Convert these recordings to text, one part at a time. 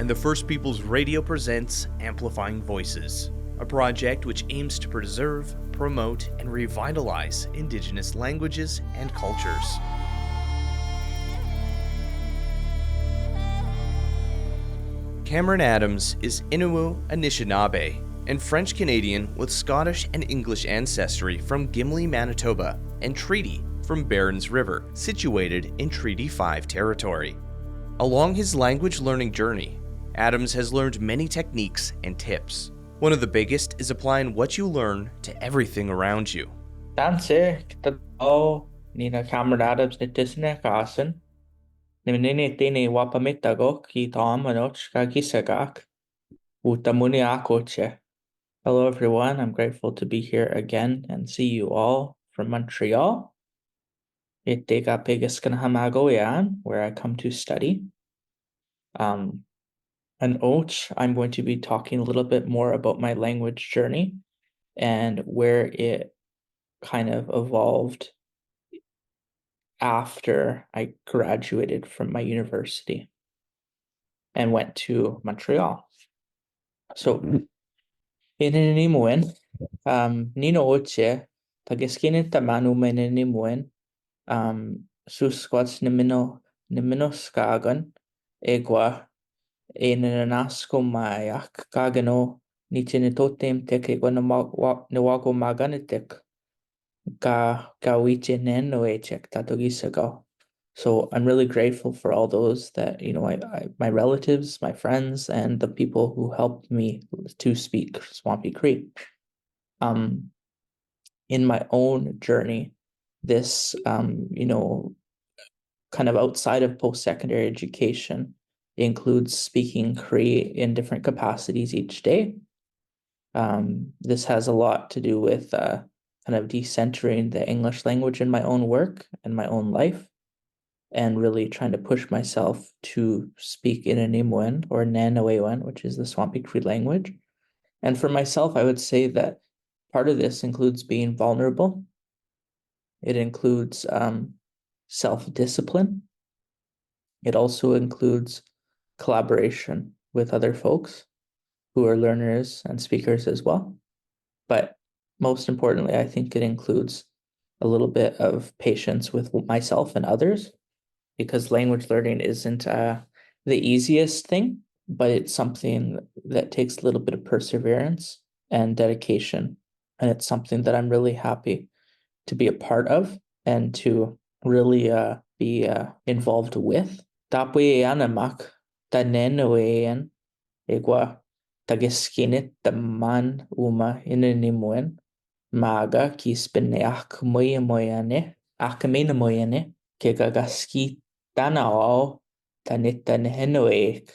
and the First Peoples Radio presents Amplifying Voices, a project which aims to preserve, promote, and revitalize Indigenous languages and cultures. Cameron Adams is Ininiw-Anishinaabe and French-Canadian with Scottish and English ancestry from Gimli, Manitoba, and Treaty from Berens River, situated in Treaty 5 territory. Along his language learning journey, Adams has learned many techniques and tips. One of the biggest is applying what you learn to everything around you. Danse, kitao nina Cameron Adams ni tisne kasen. Nimnini tini wapamitago ki taamanoch kagisagak. Utamuni akoche. Hello everyone, I'm grateful to be here again and see you all from Montreal. Itega Pegaskanahamagoo yan, where I come to study. And Och, I'm going to be talking a little bit more about my language journey and where it kind of evolved after I graduated from my university and went to Montreal. So, Ininiw-Anishinaabe, Nino Oche, Tagiskinit Tamanu Meniniw-Anishinaabe, Susquats Nimino Skagan, Egwa, Inanasko Mayak, Kagano, Nichinitotem Teke Nawago Maganitek, Gawichinen Noechek Tatogisago. So I'm really grateful for all those that, my relatives, my friends, and the people who helped me to speak Swampy Cree. In my own journey, this, kind of outside of post-secondary education, includes speaking Cree in different capacities each day. This has a lot to do with kind of decentering the English language in my own work and my own life, and really trying to push myself to speak Ininiw-Anishinaabe or Nanawewan, which is the Swampy Cree language. And for myself, I would say that part of this includes being vulnerable. It includes self-discipline. It also includes collaboration with other folks who are learners and speakers as well. But most importantly, I think it includes a little bit of patience with myself and others, because language learning isn't the easiest thing, but it's something that takes a little bit of perseverance and dedication. And it's something that I'm really happy to be a part of and to really be involved with. Tapwe anamak tanenoen egwa tagiskinit taman uma Ininiw-Anishinaabe maga kispene akmoyane akamenamoyane kegagaski tanao tanittanhenoek.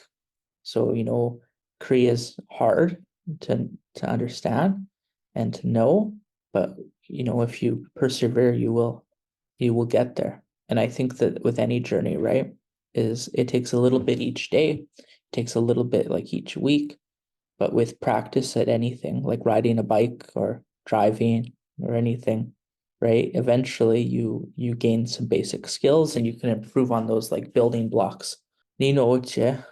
So, Cree is hard to understand and to know, but if you persevere, you will get there. And I think that with any journey, right, it takes a little bit each day, it takes a little bit like each week, but with practice at anything, like riding a bike or driving or anything, right, eventually you gain some basic skills and you can improve on those like building blocks. Nino Oche,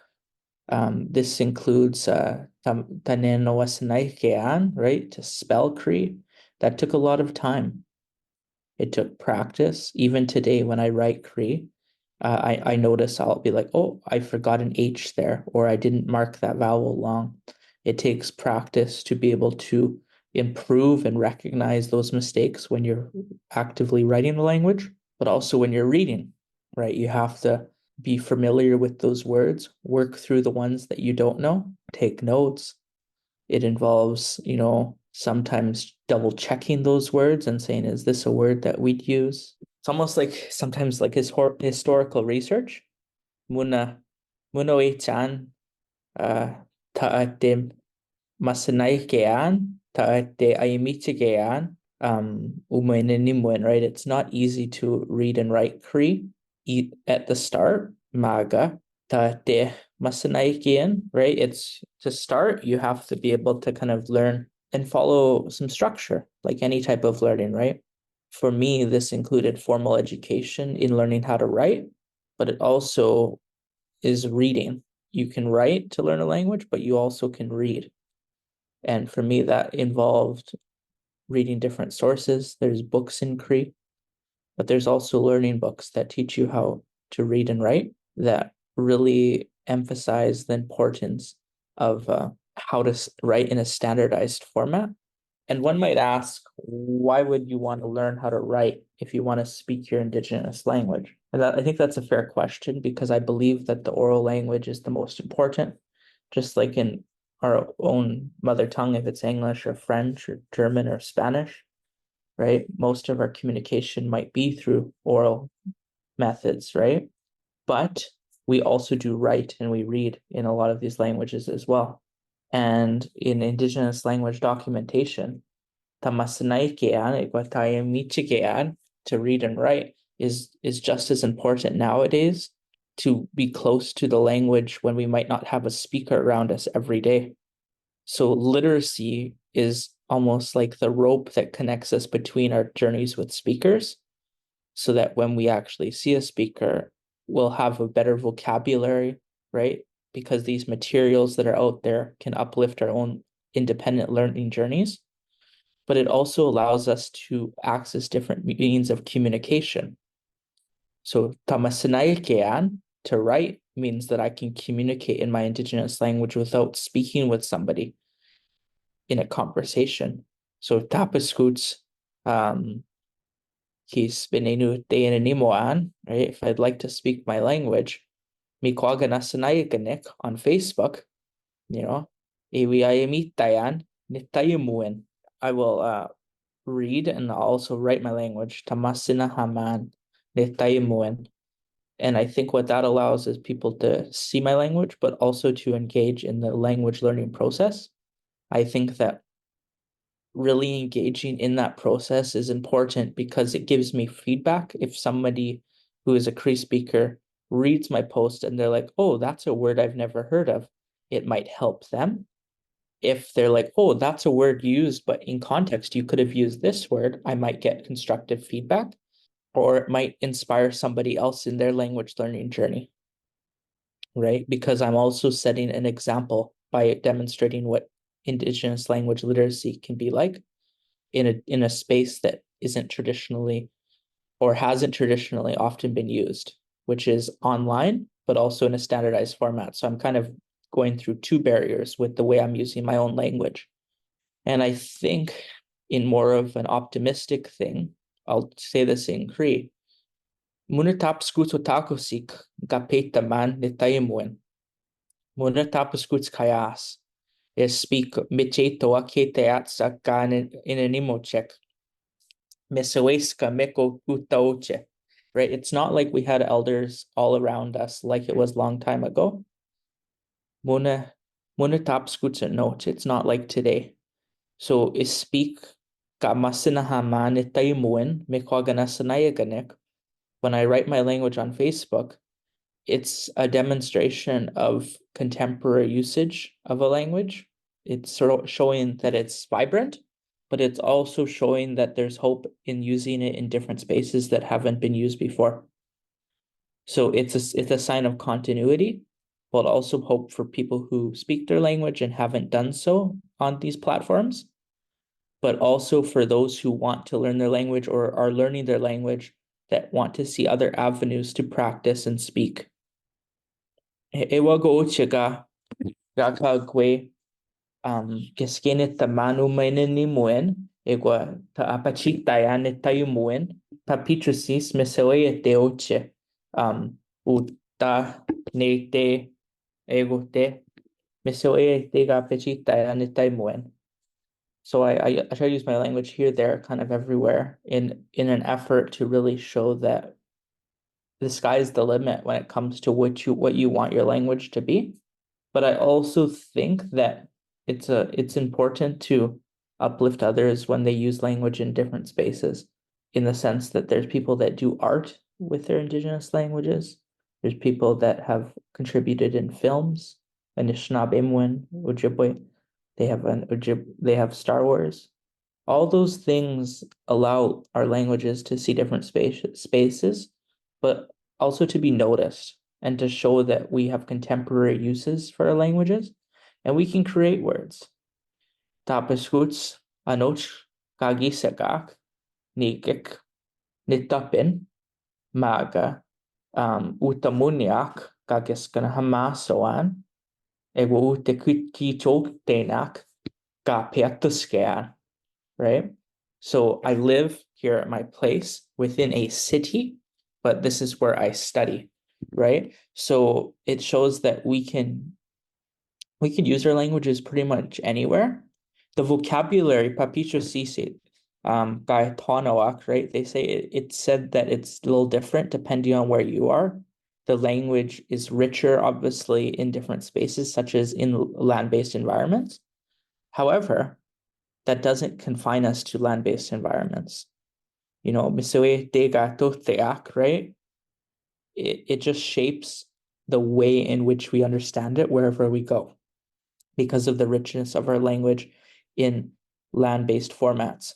this includes Tanenowasanaikean, right, to spell Cree. That took a lot of time. It took practice. Even today when I write Cree, I notice I'll be like, oh, I forgot an H there, or I didn't mark that vowel long. It takes practice to be able to improve and recognize those mistakes when you're actively writing the language, but also when you're reading, right? You have to be familiar with those words, work through the ones that you don't know, take notes. It involves, sometimes double checking those words and saying, is this a word that we'd use? It's almost like sometimes like historical research. Muna echan ta'atim masanaikean ta'ate ayimitigean umaininimuan, right? It's not easy to read and write Cree at the start. Maga ta'ate masanaikean, right? It's to start, you have to be able to kind of learn and follow some structure, like any type of learning, right? For me, this included formal education in learning how to write, but it also is reading. you can write to learn a language, but you also can read. And for me, that involved reading different sources. There's books in Cree, but there's also learning books that teach you how to read and write that really emphasize the importance of how to write in a standardized format. And one might ask, why would you want to learn how to write if you want to speak your Indigenous language? And I think that's a fair question because I believe that the oral language is the most important, just like in our own mother tongue, if it's English or French or German or Spanish, right? Most of our communication might be through oral methods, right? But we also do write and we read in a lot of these languages as well. And in Indigenous language documentation, tamasanaikean, to read and write is just as important nowadays to be close to the language when we might not have a speaker around us every day. So literacy is almost like the rope that connects us between our journeys with speakers, so that when we actually see a speaker, we'll have a better vocabulary, right? Because these materials that are out there can uplift our own independent learning journeys, but it also allows us to access different means of communication. So tamasanaikean, to write, means that I can communicate in my Indigenous language without speaking with somebody in a conversation. So tapaskuts, he's Ininiw-Anishinaabe, right? If I'd like to speak my language, mikwaganasanaikanik on Facebook, you know, iwiayamitayan nitayumuin. I will read and I'll also write my language, tamasinahaman nitayumuin. And I think what that allows is people to see my language, but also to engage in the language learning process. I think that really engaging in that process is important because it gives me feedback. If somebody who is a Cree speaker reads my post and they're like, oh, that's a word I've never heard of, it might help them. If they're like, oh, that's a word used, but in context, you could have used this word, I might get constructive feedback, or it might inspire somebody else in their language learning journey, right? Because I'm also setting an example by demonstrating what Indigenous language literacy can be like in a space that isn't traditionally or hasn't traditionally often been used, which is online, but also in a standardized format. So I'm kind of going through two barriers with the way I'm using my own language. And I think in more of an optimistic thing, I'll say this in Cree. Munatap skutotakosik gapeta man nitayimuen. Munatap skuts kayas. Is speak micheto aketeatsa kan inanimochek. Memewiziibiing meko utaoche. Right? It's not like we had elders all around us like it was a long time ago. Muna tapskutsa note. It's not like today. So is speak kamasinahaman itaymuin mekwaganasanayaгаnek. When I write my language on Facebook, it's a demonstration of contemporary usage of a language. It's sort of showing that it's vibrant, but it's also showing that there's hope in using it in different spaces that haven't been used before. So it's a sign of continuity, but also hope for people who speak their language and haven't done so on these platforms, but also for those who want to learn their language or are learning their language that want to see other avenues to practice and speak. Ewa go chiga gakagwe kiskinit tamanu maininimuen egwa ta apachitayan tayumuen papitrasis mesoe teoche uta nete egote mesoe te gapachitayan tayumuen. So I try to use my language here, there, kind of everywhere in an effort to really show that the sky's the limit when it comes to what you want your language to be. But I also think that it's important to uplift others when they use language in different spaces, in the sense that there's people that do art with their Indigenous languages. There's people that have contributed in films, Anishinaabe, Ojibwe. They have Star Wars. All those things allow our languages to see different spaces, but also to be noticed. and to show that we have contemporary uses for our languages, and we can create words. Tapaskuts, anoch, kagisagak, nikik, nitapin, maga, utamuniak, kagiskana hamasoan, ego utekitkichok tenak, ka petuskan, right? So I live here at my place within a city, but this is where I study, right? So it shows that we can use our languages pretty much anywhere. The vocabulary, papicho sisi, guy Tonawak, right? They say it said that it's a little different depending on where you are. The language is richer, obviously, in different spaces, such as in land-based environments. However, that doesn't confine us to land-based environments. You know, misoe dega toteak, right? It just shapes the way in which we understand it wherever we go, because of the richness of our language in land-based formats.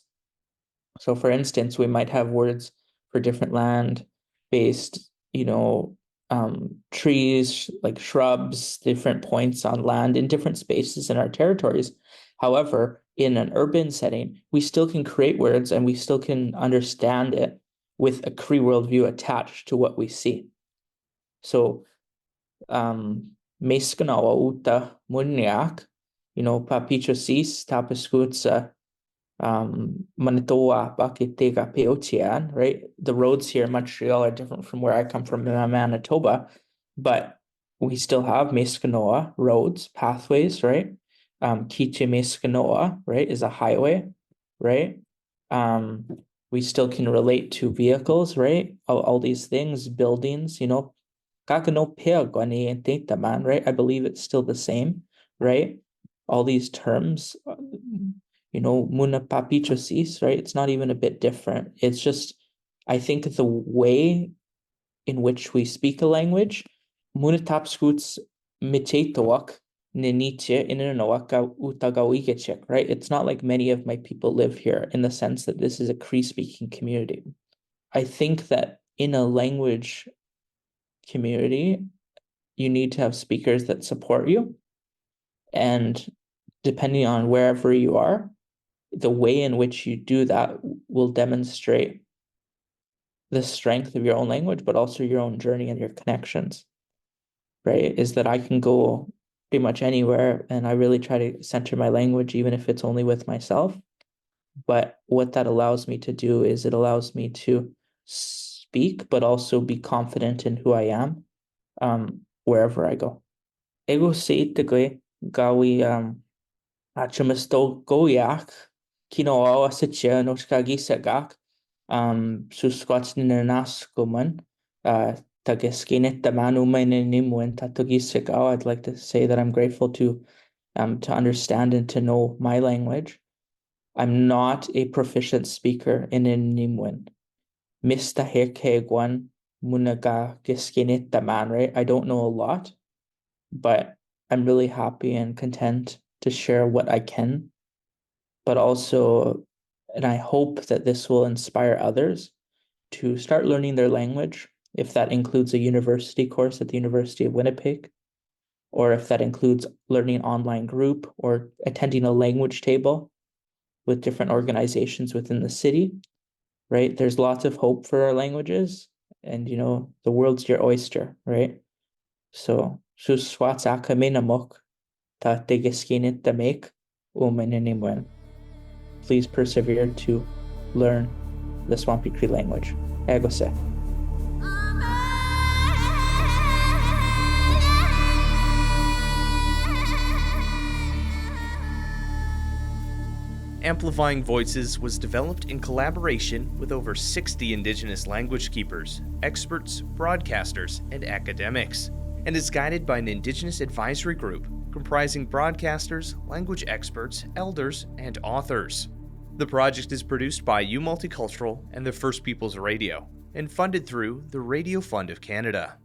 So for instance, we might have words for different land-based, trees, like shrubs, different points on land in different spaces in our territories. However, in an urban setting, we still can create words and we still can understand it with a Cree worldview attached to what we see. So, Meskanawa uta muniak, papicho sis tapaskutsa, Manitoba bakitega peotian, right? The roads here in Montreal are different from where I come from in Manitoba, but we still have Meskanoa roads, pathways, right? Kiche Meskanoa, right, is a highway, right? We still can relate to vehicles, right? All these things, buildings, Kakano Peagwani and Taintaman, right? I believe it's still the same, right? All these terms, Muna Papichosis, right? It's not even a bit different. It's just, I think the way in which we speak a language, Muna Tapskuts Mitetoak, Niniche, Ininiw-Anishinaabe Utagawigechek, right? It's not like many of my people live here in the sense that this is a Cree-speaking community. I think that in a language community, you need to have speakers that support you. And depending on wherever you are, the way in which you do that will demonstrate the strength of your own language, but also your own journey and your connections, right? Is that I can go pretty much anywhere and I really try to center my language, even if it's only with myself. But what that allows me to do is it allows me to speak, but also be confident in who I am, wherever I go. Ego seitagwe gawi achamasto goyak kinoa sitcha nochkagisagak susquats ninaskuman tageskinit the manumainimwen tatugisagao. I'd like to say that I'm grateful to understand and to know my language. I'm not a proficient speaker in Ininiw. Mista hekegwan munaga giskinit the man, right? I don't know a lot, but I'm really happy and content to share what I can, but also, and I hope that this will inspire others to start learning their language, if that includes a university course at the University of Winnipeg, or if that includes learning an online group or attending a language table with different organizations within the city, right? There's lots of hope for our languages, and the world's your oyster, right? So, suswats akaminamok ta tegeskinit the make umaninimwen. Please persevere to learn the Swampy Cree language. Egose. Amplifying Voices was developed in collaboration with over 60 Indigenous language keepers, experts, broadcasters, and academics, and is guided by an Indigenous advisory group comprising broadcasters, language experts, elders, and authors. The project is produced by Multicultural and the First Peoples Radio, and funded through the Radio Fund of Canada.